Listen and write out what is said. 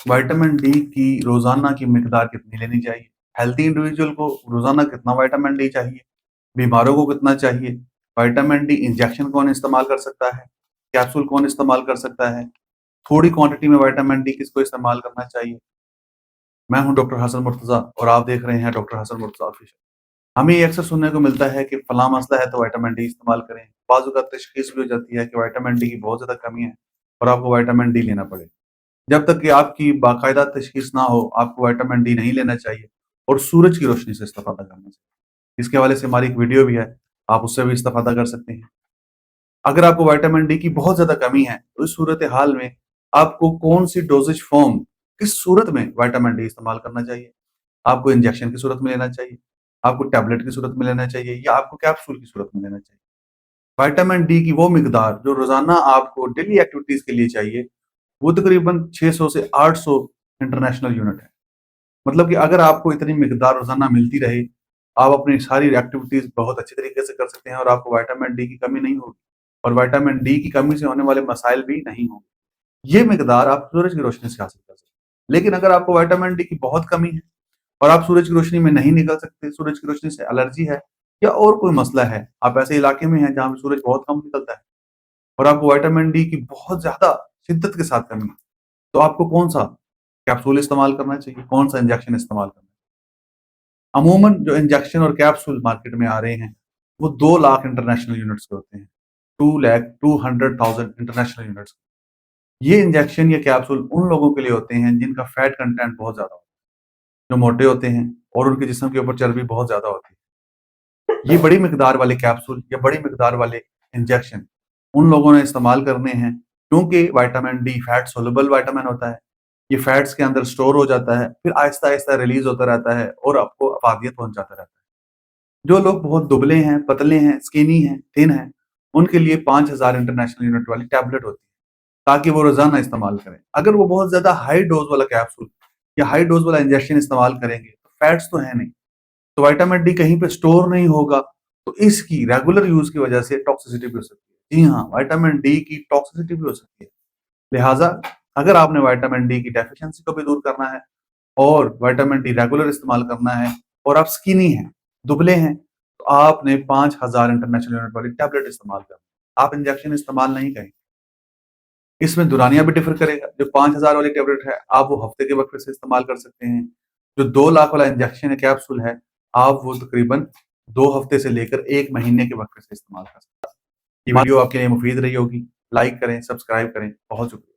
Vitamin D की रोज़ाना की मिकदार कितनी लेनी चाहिए? हेल्दी इंडिविजुअल को रोज़ाना कितना विटामिन डी चाहिए? बीमारों को कितना चाहिए? विटामिन डी इंजेक्शन कौन इस्तेमाल कर सकता है? कैप्सूल कौन इस्तेमाल कर सकता है? थोड़ी क्वांटिटी में विटामिन डी किसको इस्तेमाल करना चाहिए? मैं हूं डॉक्टर हसन मुर्तज़ा और आप देख रहे हैं डॉक्टर हसन मुर्तज़ा ऑफिशियल। हमें ये अक्सर सुनने को मिलता है कि फलां मसला है तो विटामिन डी इस्तेमाल करें। बाज़ औक़ात तशख़ीस भी हो जाती है कि विटामिन डी की बहुत ज़्यादा कमी है और आपको विटामिन डी लेना पड़ेगा। जब तक कि आपकी बाकायदा तशख़ीस ना हो, आपको विटामिन डी नहीं लेना चाहिए और सूरज की रोशनी से इस्तेफ़ादा करना चाहिए। इसके हवाले से हमारी एक वीडियो भी है, आप उससे भी इस्तेफ़ादा कर सकते हैं। अगर आपको विटामिन डी की बहुत ज़्यादा कमी है, तो इस सूरत-ए-हाल में आपको कौन-सी डोज़ेज फ़ॉर्म, किस सूरत में विटामिन डी इस्तेमाल करना चाहिए? आपको इंजेक्शन की सूरत में लेना चाहिए, आपको टैबलेट की सूरत में लेना चाहिए या आपको कैप्सूल की सूरत में लेना चाहिए? विटामिन डी की वो मिकदार जो रोज़ाना आपको डेली एक्टिविटीज़ के लिए चाहिए, वो तकरीबन 600 से 800 इंटरनेशनल यूनिट है। मतलब कि अगर आपको इतनी मिकदार रोज़ाना मिलती रहे, आप अपनी सारी एक्टिविटीज़ बहुत अच्छे तरीके से कर सकते हैं और आपको विटामिन डी की कमी नहीं होगी और विटामिन डी की कमी से होने वाले मसाइल भी नहीं होंगे। ये मिकदार आप सूरज की रोशनी से हासिल कर सकते हैं। लेकिन अगर आपको विटामिन डी की बहुत कमी है और आप सूरज की रोशनी में नहीं निकल सकते, सूरज की रोशनी से एलर्जी है या और कोई मसला है, आप ऐसे इलाके में हैं जहाँ पे सूरज बहुत कम निकलता है और आपको विटामिन डी की बहुत ज़्यादा शिद्दत के साथ कमी है, तो आपको कौन-सा कैप्सूल इस्तेमाल करना चाहिए, कौन-सा इंजेक्शन इस्तेमाल करना है? अमूमन जो इंजेक्शन और कैप्सूल मार्केट में आ रहे हैं, वो 2 लाख इंटरनेशनल यूनिट्स के होते हैं। 2,200,000 इंटरनेशनल यूनिट्स। ये इंजेक्शन या कैप्सूल उन लोगों के लिए होते हैं जिनका फैट कंटेंट बहुत ज़्यादा होता है, जो मोटे होते हैं और उनके जिस्म के ऊपर चर्बी बहुत ज़्यादा होती है। ये बड़ी मिकदार वाले कैप्सूल या बड़ी मिकदार वाले इंजेक्शन उन लोगों ने इस्तेमाल करने हैं क्योंकि vitamin D fat soluble vitamin होता है। ये फैट्स के अंदर स्टोर हो जाता है, फिर आहिस्ता-आहिस्ता रिलीज़ होता रहता है और आपको अफ़ादियत पहुँचाता रहता है। जो लोग बहुत दुबले हैं, पतले हैं, स्किनी हैं, थिन हैं, उनके लिए 5000 इंटरनेशनल यूनिट वाली टैबलेट होती है, ताकि वो रोज़ाना इस्तेमाल करें। अगर वो बहुत ज़्यादा हाई डोज़ वाला कैप्सूल या हाई डोज़ वाला इंजेक्शन इस्तेमाल करेंगे, तो फैट्स तो है नहीं, तो विटामिन डी कहीं पे स्टोर नहीं होगा, तो इसकी रेगुलर यूज़ की वजह से टॉक्सिसिटी भी हो सकती है। जी हाँ, विटामिन डी की टॉक्सिसिटी भी हो सकती है। लिहाज़ा अगर आपने विटामिन डी की डेफिशिएंसी को भी दूर करना है और विटामिन डी रेगुलर इस्तेमाल करना है और आप स्किनी हैं, दुबले हैं, तो आपने 5000 इंटरनेशनल यूनिट वाली टैबलेट इस्तेमाल करनी है। आप इंजेक्शन इस्तेमाल नहीं करेंगे। इसमें दुरानिया भी डिफ़र करेगा। जो 5000 वाली टैबलेट है, आप वो हफ्ते के वक़्त से इस्तेमाल कर सकते हैं। जो 2 लाख वाला इंजेक्शन या कैप्सूल है, आप वो तकरीबन 2 हफ्ते से लेकर 1 महीने के वक़्त से इस्तेमाल कर सकते हैं। ये वीडियो आपके लिए मुफ़ीद रही होगी। लाइक करें, सब्सक्राइब करें। बहुत शुक्रिया।